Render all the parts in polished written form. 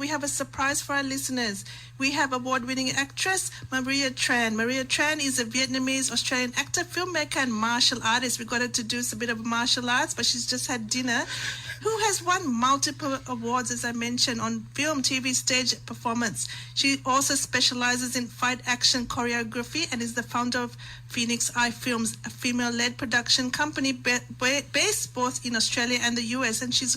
We have a surprise for our listeners. We have award-winning actress Maria Tran. Maria Tran is a Vietnamese-Australian actor, filmmaker, and martial artist. We got her to do a bit of martial arts, but she's just had dinner. Who has won multiple awards, as I mentioned, on film, TV, stage performance. She also specializes in fight action choreography and is the founder of Phoenix Eye Films, a female-led production company based both in Australia and the US. And she's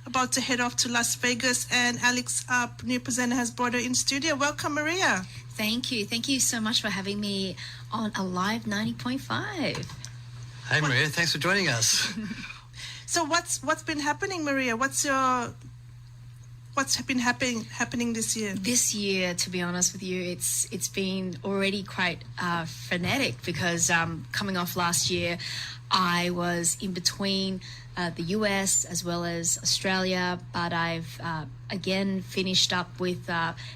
about to head off to Las Vegas, and Alex, our new presenter, has brought her in studio. Welcome, Maria. Thank you. Thank you so much for having me on Alive 90.5. Hey, Maria. Thanks for joining us. So what's been happening, Maria? What's been happening this year? This year, to be honest with you, it's been already quite frenetic because coming off last year, I was in between the US as well as Australia, but I've again finished up with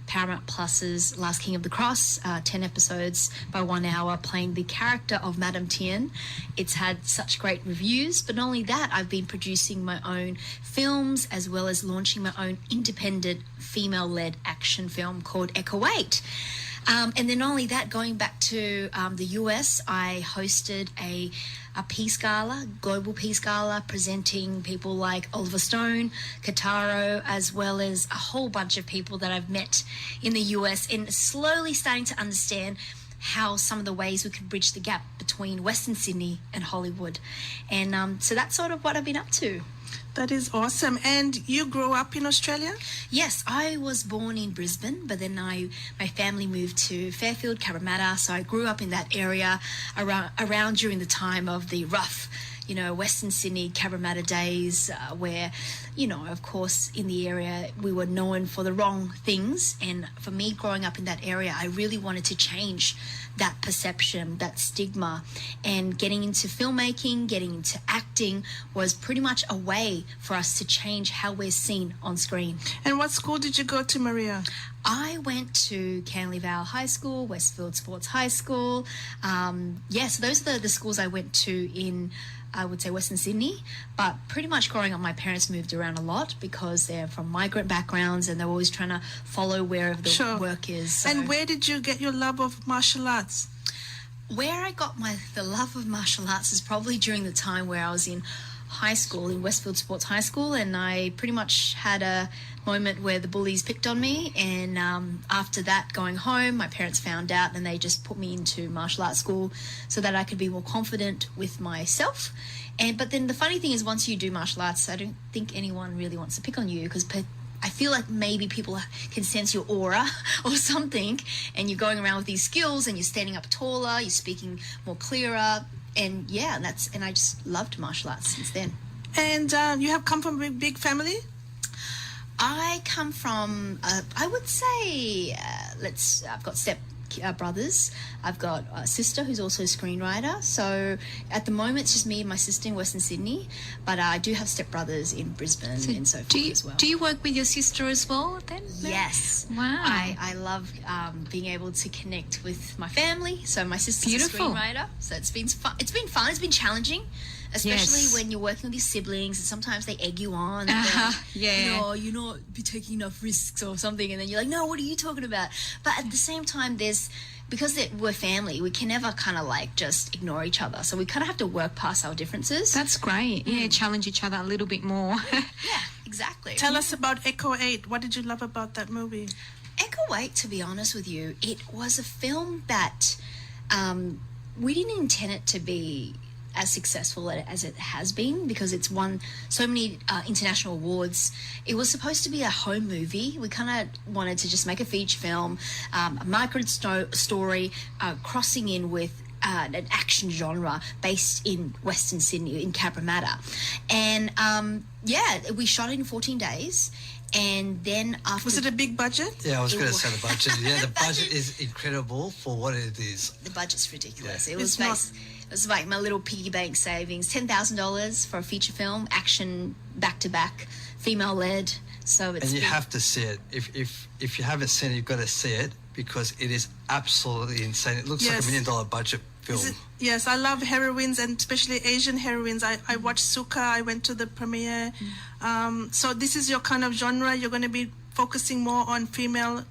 Paramount Plus's Last King of the Cross, 10 episodes by 1 hour, playing the character of Madame Tien. It's had such great reviews, but not only that, I've been producing my own films as well as launching my own independent female-led action film called 𝗥𝗦𝗢. And then not only that, going back to the US, I hosted a peace gala, global peace gala, presenting people like Oliver Stone, 𝗕𝗨𝗦𝗦, as well as a whole bunch of people that I've met in the US, and slowly starting to understand how some of the ways we could bridge the gap between Western Sydney and Hollywood. And so that's sort of what I've been up to. That is awesome. And you grew up in Australia? Yes, I was born in Brisbane, but then my family moved to Fairfield, Cabramatta, so I grew up in that area around during the time of the rough, Western Sydney, Cabramatta days, where, of course, in the area we were known for the wrong things. And for me, growing up in that area, I really wanted to change that perception, that stigma, and getting into filmmaking, getting into acting was pretty much a way for us to change how we're seen on screen. And what school did you go to, Maria? I went to 𝗕𝗨𝗦𝗬 High School, Westfield Sports High School. So those are the schools I went to in, I would say, Western Sydney. But pretty much growing up, my parents moved around a lot because they're from migrant backgrounds and they're always trying to follow wherever the work is. So. And where did you get your love of martial arts? Where I got the love of martial arts is probably during the time where I was in high school, in Westfield Sports High School, and I pretty much had a moment where the bullies picked on me, and after that, going home, my parents found out and they just put me into martial arts school so that I could be more confident with myself. But then the funny thing is, once you do martial arts, I don't think anyone really wants to pick on you, because I feel like maybe people can sense your aura or something, and you're going around with these skills and you're standing up taller, you're speaking more clearer. And yeah, and I just loved martial arts since then. And you have come from a big family? I come from, I would say, I've got brothers. I've got a sister who's also a screenwriter. So at the moment, it's just me and my sister in Western Sydney. But I do have stepbrothers in Brisbane and so forth as well. Do you work with your sister as well then? Yes. Wow. I love being able to connect with my family. So my sister's a screenwriter. So it's been fun. It's been fun. It's been challenging. Especially when you're working with your siblings and sometimes they egg you on. And no, you're not taking enough risks or something. And then you're like, no, what are you talking about? But at the same time, because we're family, we can never kind of like just ignore each other. So we kind of have to work past our differences. That's great. Yeah, challenge each other a little bit more. Yeah, exactly. Tell us about 𝗥𝗦𝗢𝗢. What did you love about that movie? 𝗥𝗦𝗢𝗢, to be honest with you, it was a film that we didn't intend it to be as successful as it has been, because it's won so many international awards. It was supposed to be a home movie. We kind of wanted to just make a feature film, a migrant story, crossing in with an action genre based in Western Sydney, in Cabramatta. And we shot it in 14 days. And then after... Was it a big budget? Yeah, I was going to say the budget. Yeah, the budget is incredible for what it is. The budget's ridiculous. Yeah. It was like my little piggy bank savings, $10,000 for a feature film, action, back-to-back, female-led. So it's... And you have to see it. If you haven't seen it, you've got to see it, because it is absolutely insane. It looks like $1 million budget film. Yes, I love heroines, and especially Asian heroines. I watched Suka. I went to the premiere. So this is your kind of genre. You're going to be focusing more on female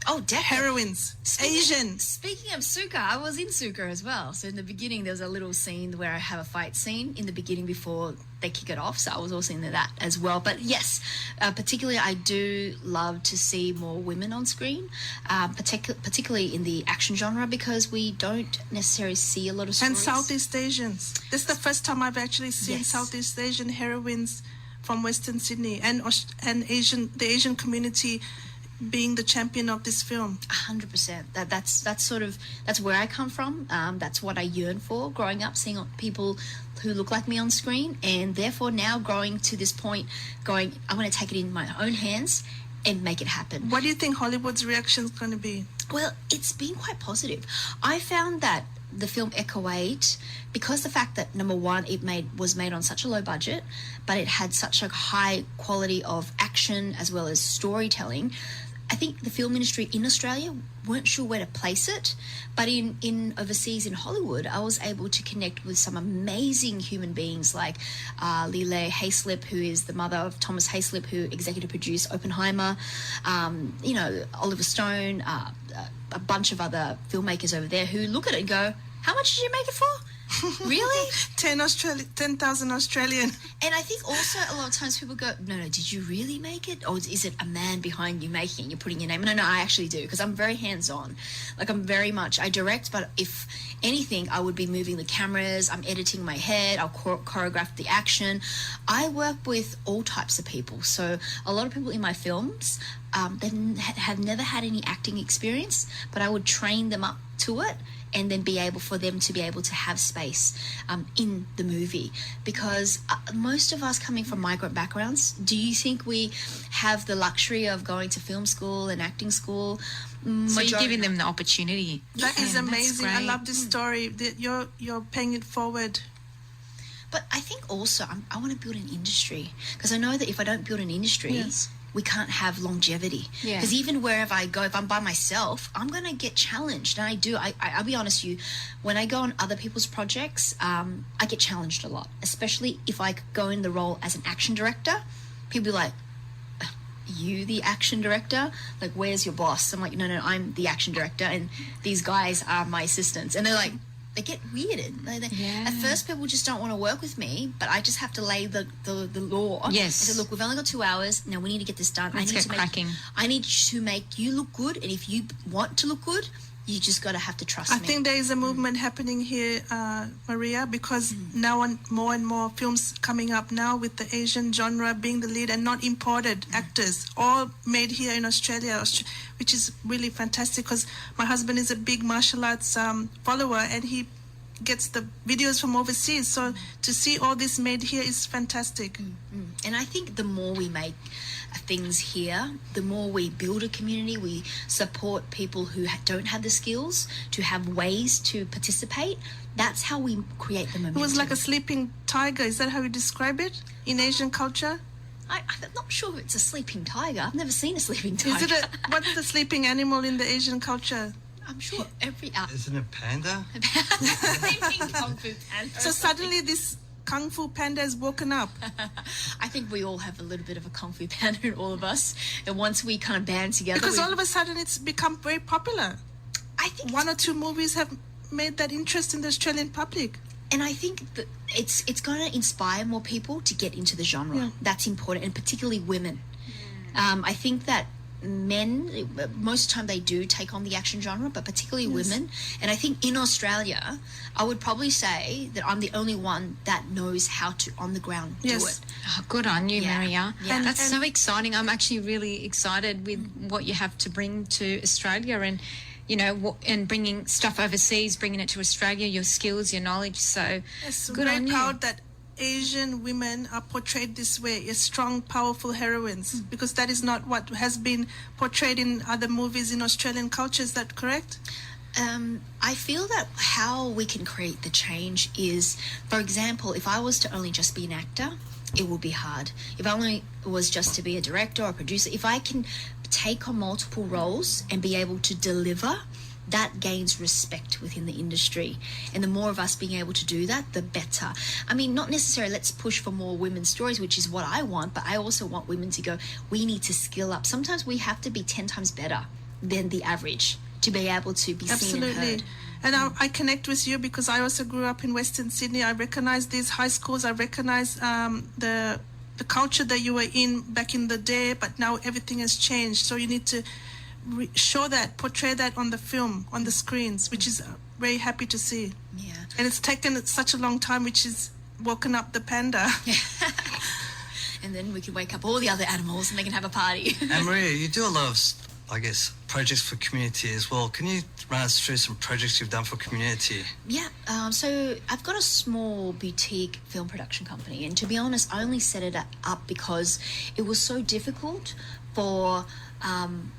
Oh, definitely. heroines, Asian. Speaking of Suka, I was in Suka as well. So in the beginning, there was a little scene where I have a fight scene in the beginning before they kick it off. So I was also in that as well. But yes, particularly I do love to see more women on screen, particularly in the action genre, because we don't necessarily see a lot of stories. And Southeast Asians. This is the first time I've actually seen Yes. Southeast Asian heroines from Western Sydney and the Asian community being the champion of this film. 100%. That's where I come from. That's what I yearn for growing up, seeing people who look like me on screen, and therefore now growing to this point, going, I want to take it in my own hands and make it happen. What do you think Hollywood's reaction is going to be? Well, it's been quite positive. I found that the film 𝗥𝗦𝗢, because the fact that number one, was made on such a low budget, but it had such a high quality of action as well as storytelling. I think the film industry in Australia weren't sure where to place it, but in overseas in Hollywood, I was able to connect with some amazing human beings like 𝗕𝗨𝗦𝗬 Hayslip, who is the mother of Thomas Hayslip, who executive produced 𝗕𝗨𝗦𝗬, Oliver Stone, a bunch of other filmmakers over there who look at it and go, how much did you make it for? Really? 10,000 Australian. And I think also a lot of times people go, no, did you really make it? Or is it a man behind you making it? You're putting your name. No, I actually do, because I'm very hands-on. Like, I direct, but if anything, I would be moving the cameras, I'm editing my head, I'll choreograph the action. I work with all types of people. So a lot of people in my films, they have never had any acting experience, but I would train them up to it, and then be able to have space in the movie. Because most of us coming from migrant backgrounds, do you think we have the luxury of going to film school and acting school? So you're giving them the opportunity. That is amazing. I great. love this story. That you're paying it forward. But I think also I want to build an industry, because I know that if I don't build an industry, Yes. we can't have longevity. Yeah. Because even wherever I go, if I'm by myself, I'm going to get challenged. And I do. I'll be honest with you, when I go on other people's projects, I get challenged a lot, especially if I go in the role as an action director. People be like, you the action director? Like, where's your boss? I'm like, no, I'm the action director, and these guys are my assistants. And they're like, they get weirded. Yeah. At first, people just don't want to work with me, but I just have to lay the law. Yes. And say, look, we've only got 2 hours. Now we need to get this done. Let's get cracking. I need to make you look good, and if you want to look good, you just got to have to trust I me. think there is a movement happening here, Maria, because now more and more films coming up now with the Asian genre being the lead and not imported actors, all made here in Australia, which is really fantastic, because my husband is a big martial arts follower, and he gets the videos from overseas. So to see all this made here is fantastic. And I think the more we make things here, the more we build a community, we support people who don't have the skills to have ways to participate. That's how we create the momentum. It was like a sleeping tiger. Is that how you describe it in Asian culture? I'm not sure if it's a sleeping tiger. I've never seen a sleeping tiger. Is it what's the sleeping animal in the Asian culture? I'm sure every Isn't it panda? sleeping kung fu panda. So suddenly this Kung Fu Panda has woken up. I think we all have a little bit of a kung fu panda in all of us, and once we kind of band together, Because all of a sudden it's become very popular. I think 1 or 2 movies have made that interest in the Australian public. And I think that it's going to inspire more people to get into the genre. Yeah. That's important, and particularly women. I think that men, most of the time they do take on the action genre, but particularly women. And I think in Australia, I would probably say that I'm the only one that knows how to, on the ground, do Yes. it. Oh, good on you, Yeah. Maria. Yeah. That's so exciting. I'm actually really excited with what you have to bring to Australia, and and bringing stuff overseas, bringing it to Australia, your skills, your knowledge. So Yes, good very on you. proud that Asian women are portrayed this way, as strong, powerful heroines, because that is not what has been portrayed in other movies in Australian culture. Is that correct? I feel that how we can create the change is, for example, if I was to only just be an actor, it would be hard. If I only was just to be a director or a producer, if I can take on multiple roles and be able to deliver, that gains respect within the industry. And the more of us being able to do that, the better. I mean, not necessarily let's push for more women's stories, which is what I want, but I also want women to go, we need to skill up. Sometimes we have to be 10 times better than the average to be able to be seen and heard. And I connect with you because I also grew up in Western Sydney. I recognize these high schools. I recognize the culture that you were in back in the day, but now everything has changed. So you need to show that, portray that on the film, on the screens, which is very happy to see. Yeah. And it's taken such a long time, which is woken up the panda. Yeah. And then we can wake up all the other animals and they can have a party. And Maria, you do a lot of, I guess, projects for community as well. Can you run us through some projects you've done for community? Yeah, so I've got a small boutique film production company, and to be honest, I only set it up because it was so difficult for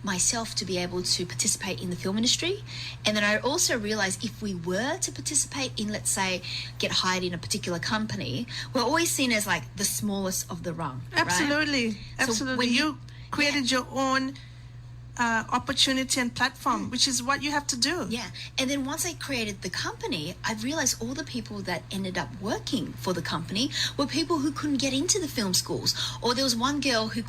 myself to be able to participate in the film industry. And then I also realized if we were to participate in, let's say, get hired in a particular company, we're always seen as like the smallest of the rung. Absolutely. Right? Absolutely. So when you created your own opportunity and platform, which is what you have to do. Yeah. And then once I created the company, I realized all the people that ended up working for the company were people who couldn't get into the film schools. Or there was one girl who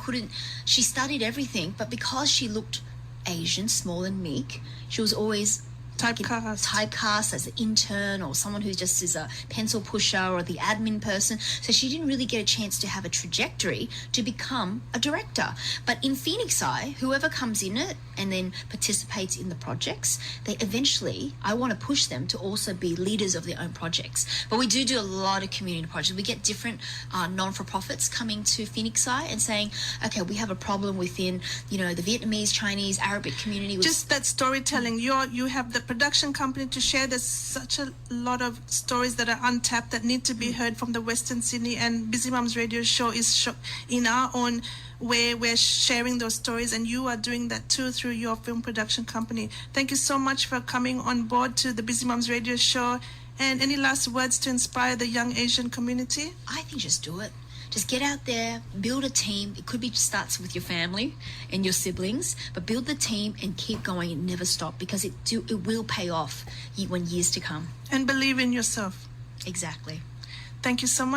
she studied everything, but because she looked Asian, small and meek, she was always typecast as an intern or someone who just is a pencil pusher or the admin person. So she didn't really get a chance to have a trajectory to become a director. But in Phoenix Eye, whoever comes in it and then participates in the projects, they eventually, I want to push them to also be leaders of their own projects. But we do a lot of community projects. We get different non-for-profits coming to Phoenix Eye and saying, okay, we have a problem within, the Vietnamese, Chinese, Arabic community. Just that storytelling. You have the production company to share. There's such a lot of stories that are untapped that need to be heard from the Western Sydney, and Busy Mums Radio Show is in our own way. We're sharing those stories, and you are doing that too through your film production company. Thank you so much for coming on board to the Busy Mums Radio Show. And any last words to inspire the young Asian community? I think just do it. Just get out there, build a team. It could be starts with your family and your siblings, but build the team and keep going and never stop, because it will pay off when years to come. And believe in yourself. Exactly. Thank you so much.